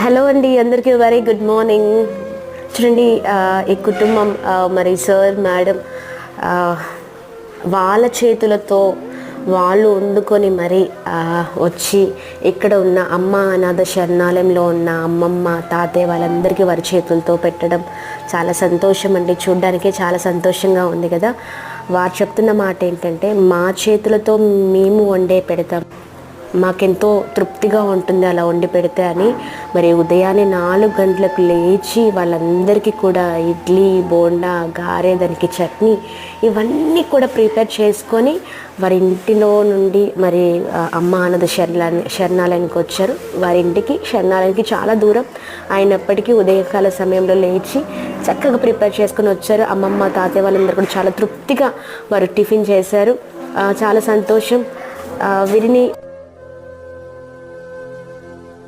Hello అండి, అందరికీ very good morning. చూడండి, ఈ కుటుంబం మరి సార్ మేడం వాళ్ళ చేతులతో వాళ్ళు వండుకొని మరి వచ్చి ఇక్కడ ఉన్న అమ్మ అనాథ శరణాలయంలో ఉన్న అమ్మమ్మ తాతయ్య వాళ్ళందరికీ వారి చేతులతో పెట్టడం చాలా సంతోషం అండి. చూడ్డానికే చాలా సంతోషంగా ఉంది కదా. వారు చెప్తున్న మాట ఏంటంటే, మా చేతులతో మేము వండే పెడతాం, మాకెంతో తృప్తిగా ఉంటుంది అలా వండి పెడితే అని. మరి ఉదయాన్నే 4 గంటలకు లేచి వాళ్ళందరికీ కూడా ఇడ్లీ, బోండా, గారె, దానికి చట్నీ ఇవన్నీ కూడా ప్రిపేర్ చేసుకొని వారి ఇంటిలో నుండి మరి అమ్మ అనాథ శరణాలయానికి వచ్చారు. వారి ఇంటికి శరణాలయానికి చాలా దూరం అయినప్పటికీ ఉదయకాల సమయంలో లేచి చక్కగా ప్రిపేర్ చేసుకొని వచ్చారు. అమ్మమ్మ తాతయ్య వాళ్ళందరూ కూడా చాలా తృప్తిగా వారు టిఫిన్ చేశారు. చాలా సంతోషం. వీరిని